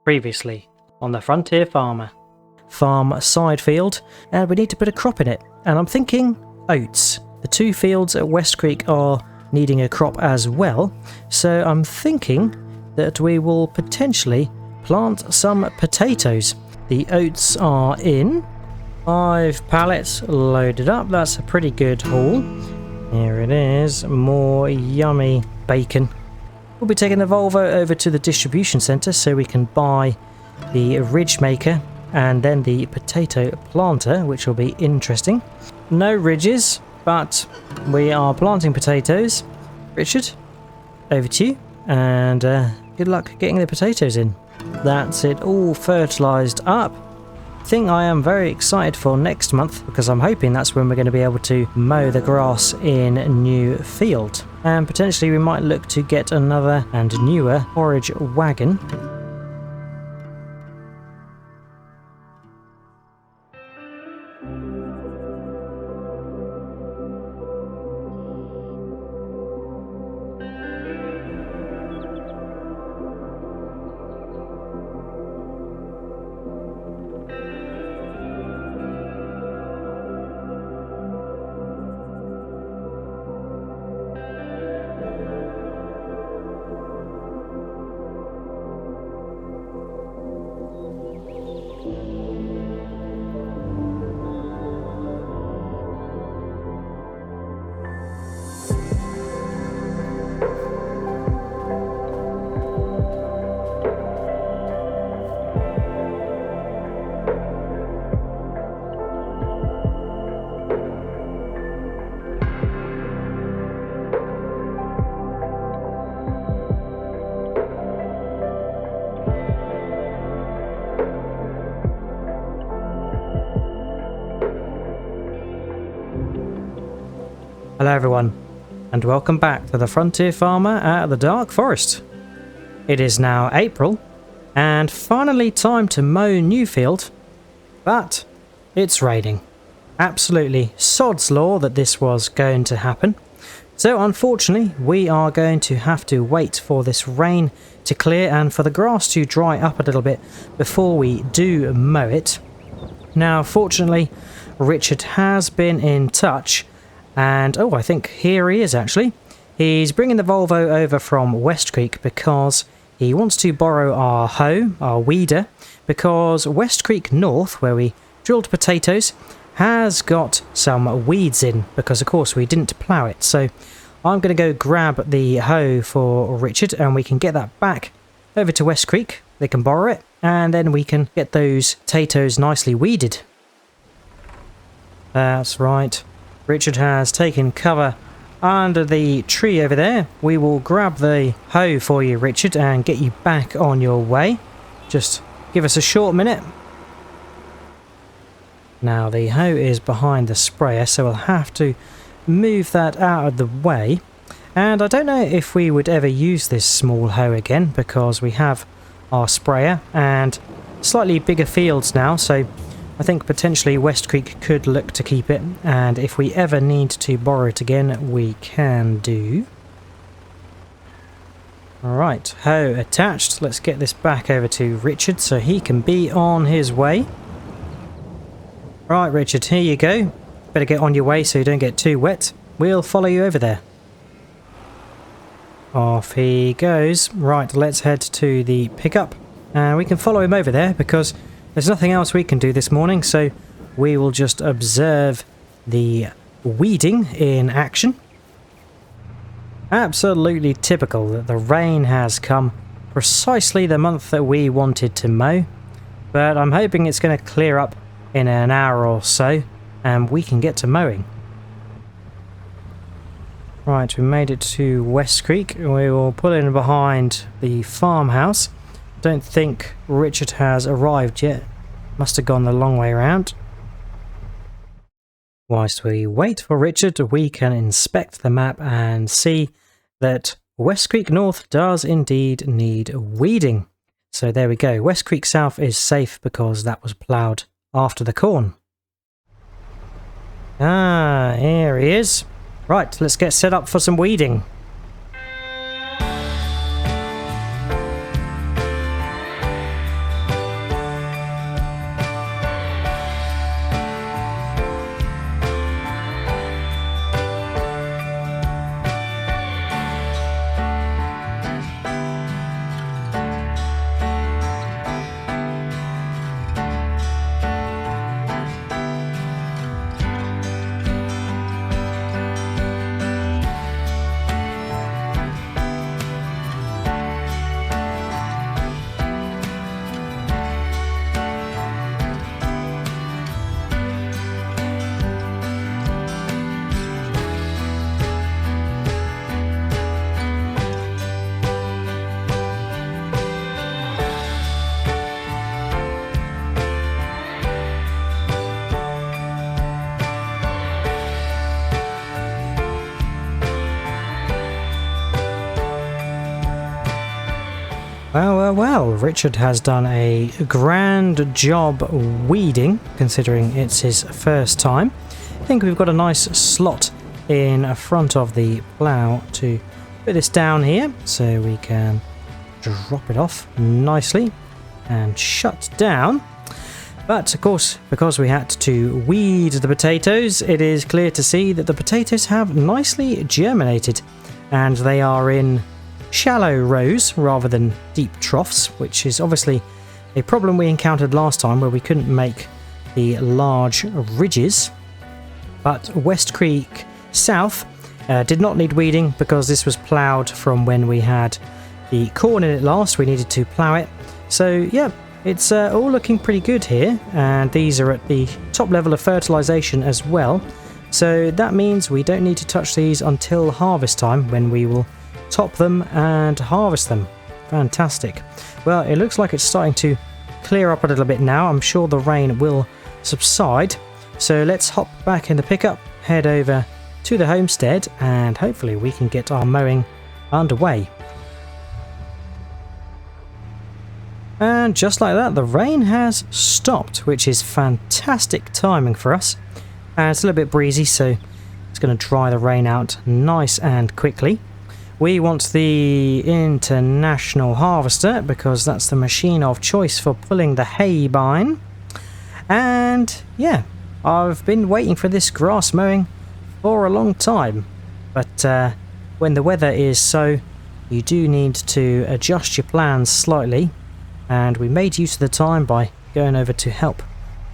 Previously on the Frontier Farmer. Farm side field, and we need to put a crop in it. And I'm thinking oats. The two fields at West Creek are needing a crop as well. So I'm thinking that we will potentially plant some potatoes. The oats are in. 5 pallets loaded up. That's a pretty good haul. Here it is. More yummy bacon. We'll be taking the Volvo over to the distribution centre so we can buy the ridge maker and then the potato planter, which will be interesting. No ridges, but we are planting potatoes. Richard, over to you, and good luck getting the potatoes in. That's it all fertilised up. I think I am very excited for next month because I'm hoping that's when we're going to be able to mow the grass in new field. And potentially we might look to get another and newer forage wagon. Hello everyone, and welcome back to the Frontier Farmer at the Dark Forest. It is now April, and finally time to mow Newfield, but it's raining. Absolutely sod's law that this was going to happen. So unfortunately, we are going to have to wait for this rain to clear and for the grass to dry up a little bit before we do mow it. Now, fortunately, Richard has been in touch. And, oh, I think here he is actually. He's bringing the Volvo over from West Creek because he wants to borrow our hoe, our weeder, because West Creek North, where we drilled potatoes, has got some weeds in because, of course, we didn't plough it. So I'm going to go grab the hoe for Richard and we can get that back over to West Creek. They can borrow it and then we can get those potatoes nicely weeded. That's right. Richard has taken cover under the tree over there. We will grab the hoe for you, Richard, and get you back on your way. Just give us a short minute. Now the hoe is behind the sprayer, so we'll have to move that out of the way. And I don't know if we would ever use this small hoe again because we have our sprayer and slightly bigger fields now, so I think potentially West Creek could look to keep it, and if we ever need to borrow it again, we can do. Alright, hoe attached. Let's get this back over to Richard so he can be on his way. Right, Richard, here you go. Better get on your way so you don't get too wet. We'll follow you over there. Off he goes. Right, let's head to the pickup. And we can follow him over there because there's nothing else we can do this morning, so we will just observe the weeding in action. Absolutely typical that the rain has come precisely the month that we wanted to mow, but I'm hoping it's going to clear up in an hour or so and we can get to mowing. Right, we made it to West Creek. We will pull in behind the farmhouse. Don't think Richard has arrived yet. Must have gone the long way around. Whilst we wait for Richard, we can inspect the map and see that West Creek North does indeed need weeding. So there we go. West Creek South is safe because that was ploughed after the corn. Ah, here he is. Right, let's get set up for some weeding. Well, Richard has done a grand job weeding, considering it's his first time. I think we've got a nice slot in front of the plough to put this down here, so we can drop it off nicely and shut down. But of course, because we had to weed the potatoes, it is clear to see that the potatoes have nicely germinated, and they are in shallow rows rather than deep troughs, which is obviously a problem we encountered last time where we couldn't make the large ridges. But West Creek South did not need weeding because this was ploughed from when we had the corn in it last. We needed to plough it. So yeah, it's all looking pretty good here, and these are at the top level of fertilization as well. So that means we don't need to touch these until harvest time, when we will top them and harvest them. Fantastic. Well, it looks like it's starting to clear up a little bit now. I'm sure the rain will subside. So let's hop back in the pickup, head over to the homestead, and hopefully we can get our mowing underway. And just like that, the rain has stopped, which is fantastic timing for us. And it's a little bit breezy, so it's going to dry the rain out nice and quickly. We want the International Harvester because that's the machine of choice for pulling the hay bine. And yeah, I've been waiting for this grass mowing for a long time. But when the weather is so, you do need to adjust your plans slightly. And we made use of the time by going over to help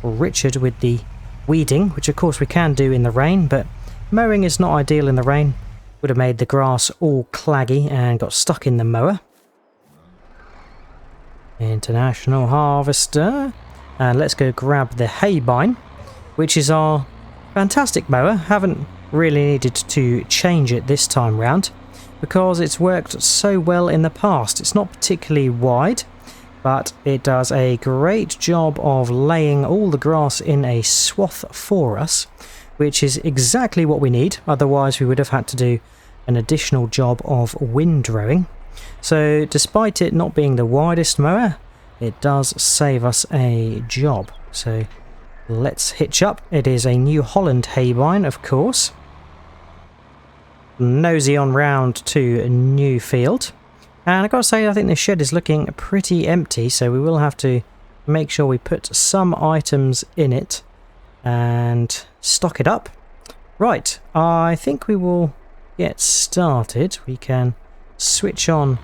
Richard with the weeding, which of course we can do in the rain, but mowing is not ideal in the rain. Would have made the grass all claggy and got stuck in the mower. International Harvester. And let's go grab the hay bine, which is our fantastic mower. Haven't really needed to change it this time round because it's worked so well in the past. It's not particularly wide, but it does a great job of laying all the grass in a swath for us, which is exactly what we need. Otherwise we would have had to do an additional job of windrowing. So despite it not being the widest mower, it does save us a job. So let's hitch up. It is a New Holland haybine, of course. Nosy on round to Newfield. And I've got to say, I think this shed is looking pretty empty, so we will have to make sure we put some items in it and stock it up. Right, I think we will get started. We can switch on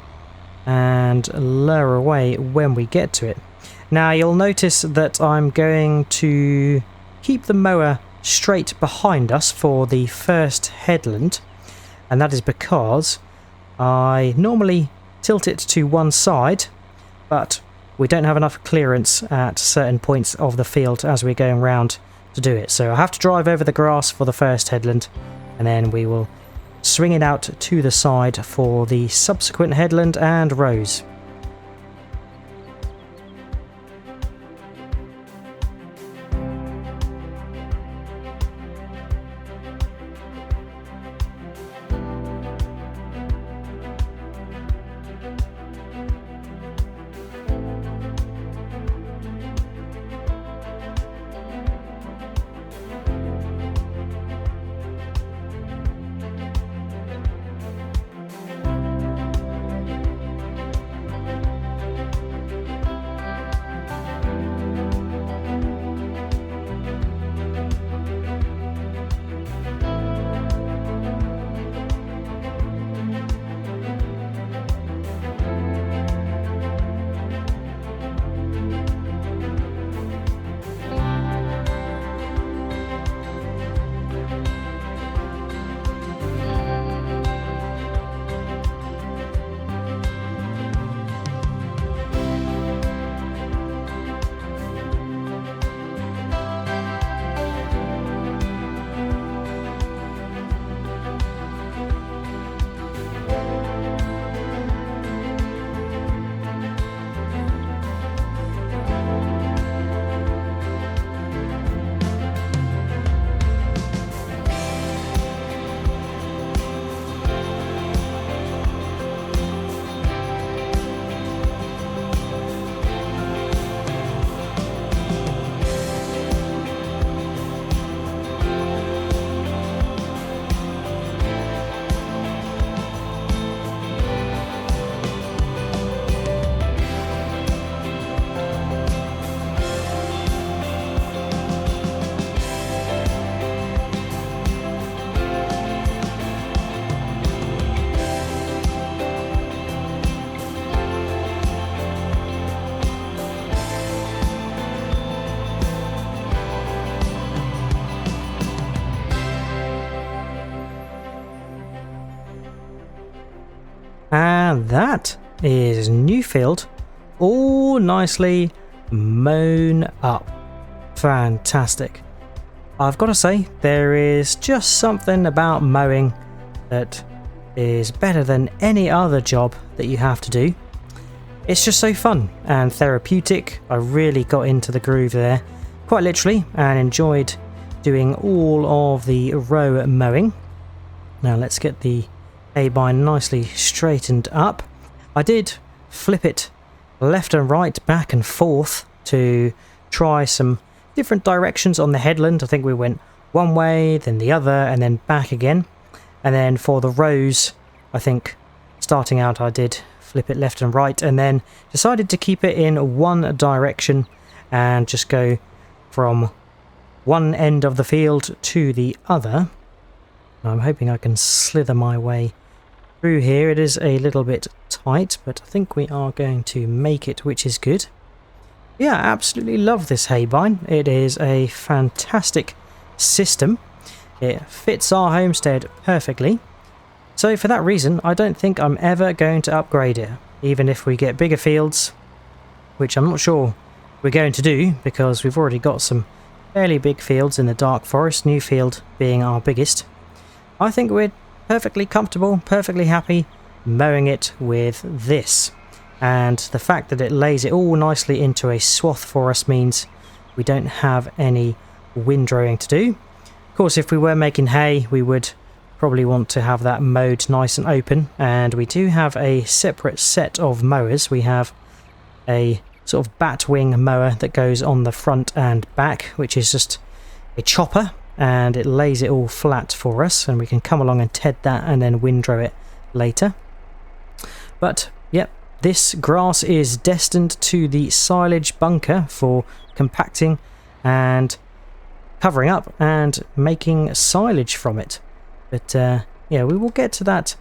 and lower away when we get to it. Now you'll notice that I'm going to keep the mower straight behind us for the first headland, and that is because I normally tilt it to one side, but we don't have enough clearance at certain points of the field as we're going round to do it. So I have to drive over the grass for the first headland, and then we will swing it out to the side for the subsequent headland and rows. And that is Newfield, all nicely mown up. Fantastic. I've got to say, there is just something about mowing that is better than any other job that you have to do. It's just so fun and therapeutic. I really got into the groove there, quite literally, and enjoyed doing all of the row mowing. Now let's get the hay-bine nicely straightened up. I did flip it left and right, back and forth to try some different directions on the headland. I think we went one way, then the other, and then back again. And then for the rows, I think starting out I did flip it left and right, and then decided to keep it in one direction and just go from one end of the field to the other. I'm hoping I can slither my way through here. It is a little bit tight, but I think we are going to make it, which is good. Yeah, absolutely love this haybine. It is a fantastic system. It fits our homestead perfectly. So for that reason, I don't think I'm ever going to upgrade it, even if we get bigger fields, which I'm not sure we're going to do, because we've already got some fairly big fields in the dark forest, Newfield being our biggest. I think we're perfectly comfortable, perfectly happy mowing it with this. And the fact that it lays it all nicely into a swath for us means we don't have any windrowing to do. Of course, if we were making hay, we would probably want to have that mowed nice and open, and we do have a separate set of mowers. We have a sort of batwing mower that goes on the front and back, which is just a chopper, and it lays it all flat for us, and we can come along and ted that and then windrow it later. But yep, this grass is destined to the silage bunker for compacting and covering up and making silage from it. But yeah, we will get to that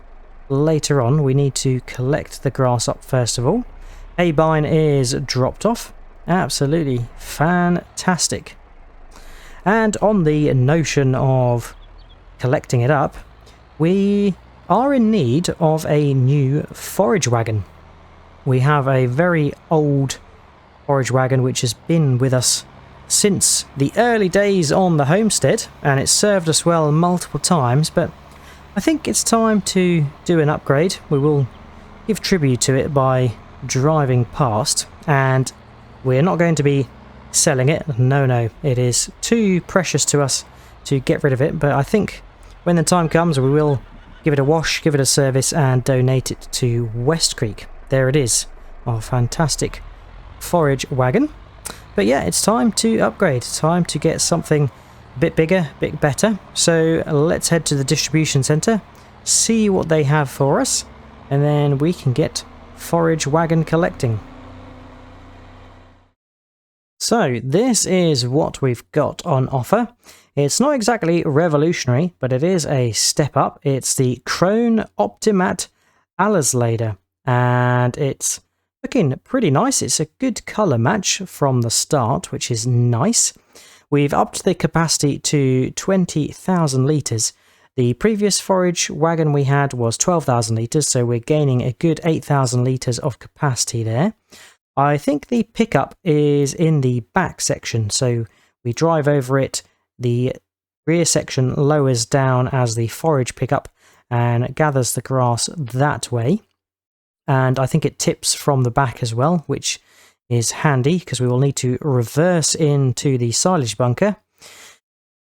later on. We need to collect the grass up first of all. Haybine is dropped off. Absolutely fantastic. And on the notion of collecting it up, we are in need of a new forage wagon. We have a very old forage wagon which has been with us since the early days on the homestead, and it's served us well multiple times, but I think it's time to do an upgrade. We will give tribute to it by driving past, and we're not going to be selling it. No, it is too precious to us to get rid of it, but I think when the time comes we will give it a wash, give it a service, and donate it to West Creek. There it is, our fantastic forage wagon. But yeah, it's time to upgrade, time to get something a bit bigger, a bit better. So let's head to the distribution centre, see what they have for us, and then we can get forage wagon collecting. So this is what we've got on offer. It's not exactly revolutionary, but it is a step up. It's the Krone Optimat Allerslader, and it's looking pretty nice. It's a good colour match from the start, which is nice. We've upped the capacity to 20,000 litres. The previous forage wagon we had was 12,000 litres, so we're gaining a good 8,000 litres of capacity there. I think the pickup is in the back section, so we drive over it. The rear section lowers down as the forage pickup and gathers the grass that way. And I think it tips from the back as well, which is handy because we will need to reverse into the silage bunker.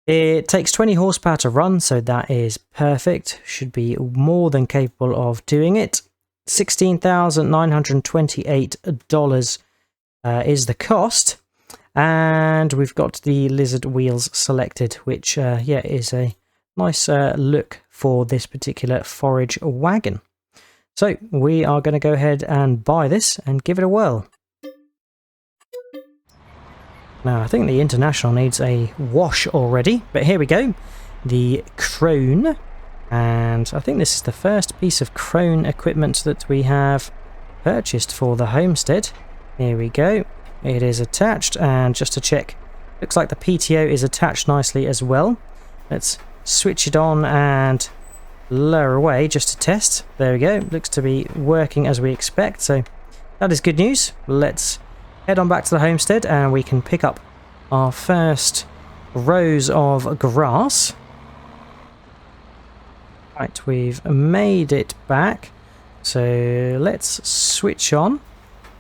It takes 20 horsepower to run, so that is perfect. Should be more than capable of doing it. $16,928 is the cost. And we've got the lizard wheels selected, which yeah, is a nice look for this particular forage wagon. So we are going to go ahead and buy this and give it a whirl. Now I think the International needs a wash already, but here we go. The Krone, and I think this is the first piece of Krone equipment that we have purchased for the homestead. Here we go. It is attached, and just to check, looks like the PTO is attached nicely as well. Let's switch it on and lower away just to test. There we go. Looks to be working as we expect, so that is good news. Let's head on back to the homestead and we can pick up our first rows of grass. Right, we've made it back. So let's switch on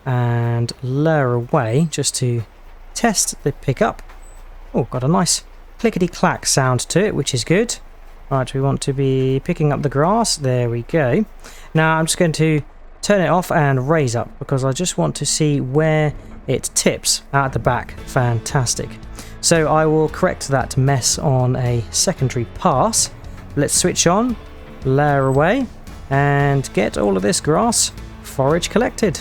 and lower away just to test the pickup. Oh, got a nice clickety-clack sound to it, which is good. Right, we want to be picking up the grass. There we go. Now I'm just going to turn it off and raise up because I just want to see where it tips at the back. Fantastic. So I will correct that mess on a secondary pass. Let's switch on, layer away, and get all of this grass forage collected.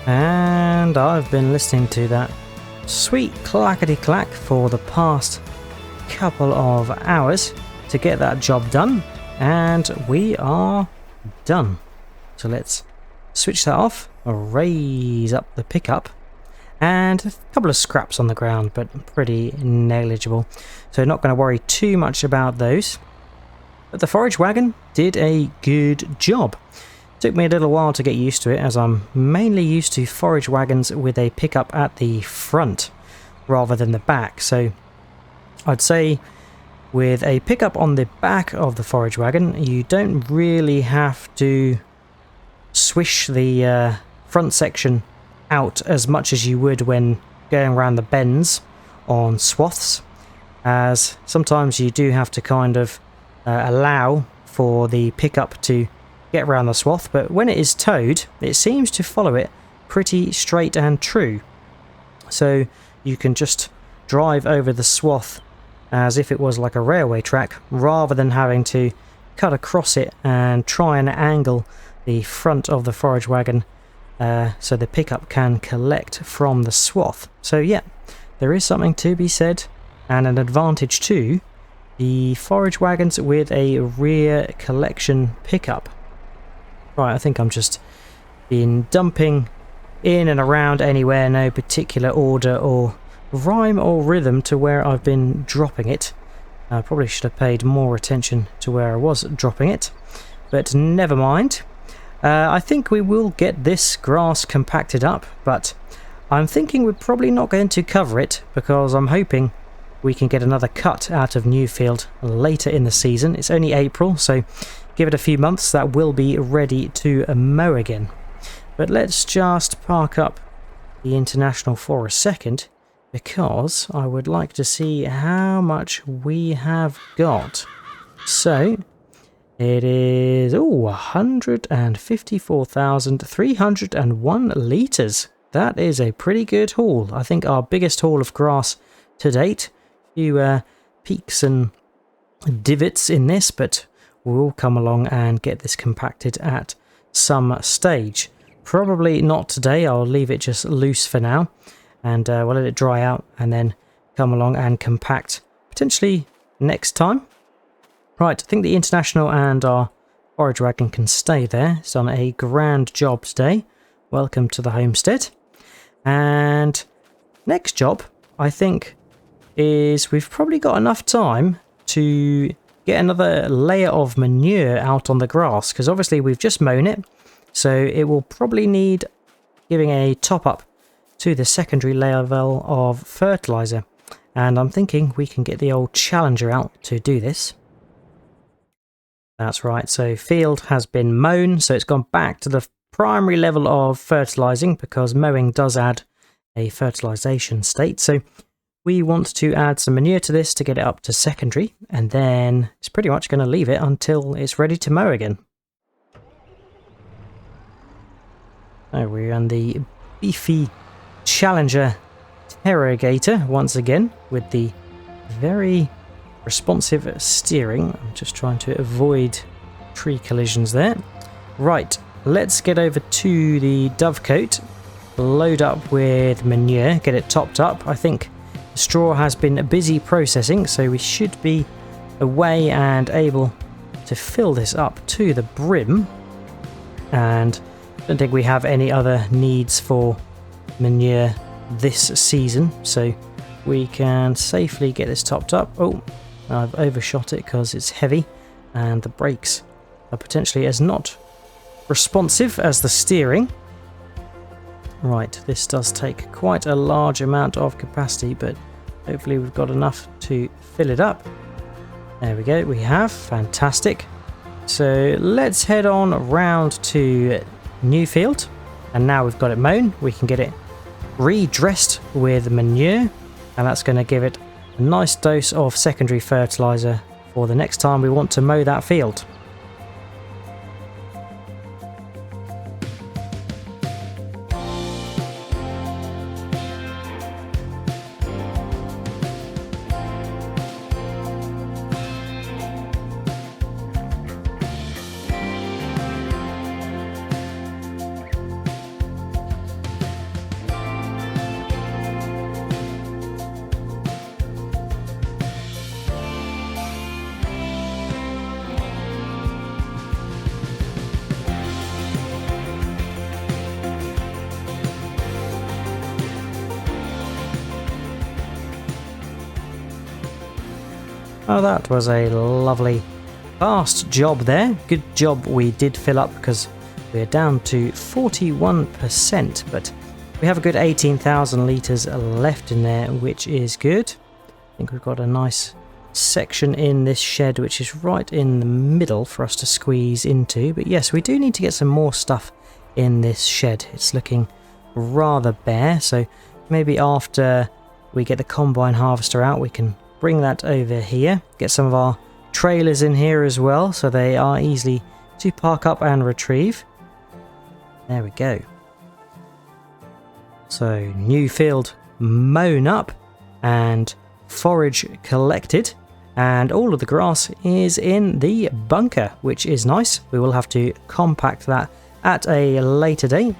And I've been listening to that sweet clackety-clack for the past couple of hours to get that job done, and we are done. So let's switch that off, raise up the pickup, and a couple of scraps on the ground, but pretty negligible. So not going to worry too much about those. But the forage wagon did a good job. Took me a little while to get used to it, as I'm mainly used to forage wagons with a pickup at the front rather than the back. So I'd say with a pickup on the back of the forage wagon, you don't really have to swish the front section out as much as you would when going around the bends on swaths, as sometimes you do have to kind of allow for the pickup to get around the swath, but when it is towed, it seems to follow it pretty straight and true. So you can just drive over the swath as if it was like a railway track, rather than having to cut across it and try and angle the front of the forage wagon so the pickup can collect from the swath. So yeah, there is something to be said, and an advantage to the forage wagons with a rear collection pickup. Right, I think I'm just been dumping in and around anywhere, no particular order or rhyme or rhythm to where I've been dropping it. I probably should have paid more attention to where I was dropping it, but never mind. I think we will get this grass compacted up, but I'm thinking we're probably not going to cover it, because I'm hoping we can get another cut out of Newfield later in the season. It's only April, so give it a few months, that will be ready to mow again. But let's just park up the International for a second, because I would like to see how much we have got. So it is 154,301 litres. That is a pretty good haul. I think our biggest haul of grass to date. A few peaks and divots in this, but we'll come along and get this compacted at some stage. Probably not today. I'll leave it just loose for now, and we'll let it dry out and then come along and compact potentially next time. Right, I think the International and our forage wagon can stay there. It's done a grand job today. Welcome to the homestead. And next job, I think, is we've probably got enough time to get another layer of manure out on the grass, because obviously we've just mown it, so it will probably need giving a top up to the secondary level of fertilizer, and I'm thinking we can get the old Challenger out to do this. That's right, so field has been mown, so it's gone back to the primary level of fertilizing, because mowing does add a fertilization state. So we want to add some manure to this to get it up to secondary, and then it's pretty much going to leave it until it's ready to mow again. Oh, we're on the beefy Challenger Terrogator once again with the very responsive steering. I'm just trying to avoid tree collisions there. Right, let's get over to the Dovecote, load up with manure, get it topped up. I think the straw has been busy processing, so we should be away and able to fill this up to the brim. And I don't think we have any other needs for manure this season, so we can safely get this topped up. Oh, I've overshot it because it's heavy and the brakes are potentially as not responsive as the steering. Right, this does take quite a large amount of capacity, but hopefully we've got enough to fill it up. There we go, we have. Fantastic. So let's head on round to Newfield, and now we've got it mown, we can get it redressed with manure, and that's going to give it a nice dose of secondary fertilizer for the next time we want to mow that field. Oh, that was a lovely fast job there. Good job we did fill up, because we're down to 41%, but we have a good 18,000 litres left in there, which is good. I think we've got a nice section in this shed, which is right in the middle for us to squeeze into. But yes, we do need to get some more stuff in this shed. It's looking rather bare, so maybe after we get the combine harvester out, we can bring that over here, get some of our trailers in here as well, so they are easy to park up and retrieve. There we go. So new field mown up and forage collected, and all of the grass is in the bunker, which is nice. We will have to compact that at a later date.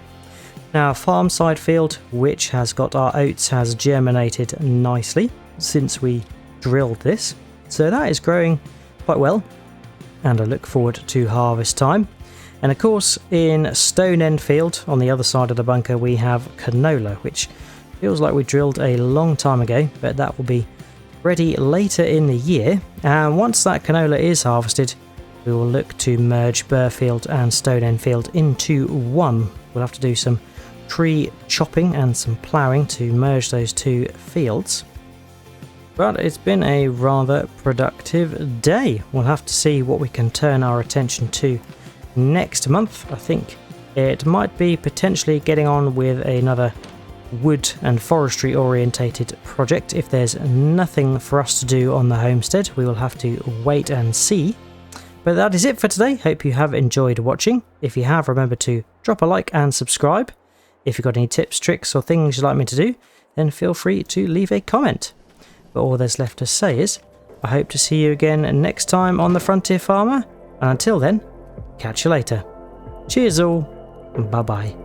Now farm side field, which has got our oats, has germinated nicely since we drilled this, so that is growing quite well, and I look forward to harvest time. And of course in Stone End field on the other side of the bunker we have canola, which feels like we drilled a long time ago, but that will be ready later in the year. And once that canola is harvested, we will look to merge Burfield and Stone End field into one. We'll have to do some tree chopping and some ploughing to merge those two fields. But it's been a rather productive day. We'll have to see what we can turn our attention to next month. I think it might be potentially getting on with another wood and forestry orientated project. If there's nothing for us to do on the homestead, we will have to wait and see. But that is it for today. Hope you have enjoyed watching. If you have, remember to drop a like and subscribe. If you've got any tips, tricks or things you'd like me to do, then feel free to leave a comment. But all there's left to say is, I hope to see you again next time on The Frontier Farmer, and until then, catch you later. Cheers all, bye bye.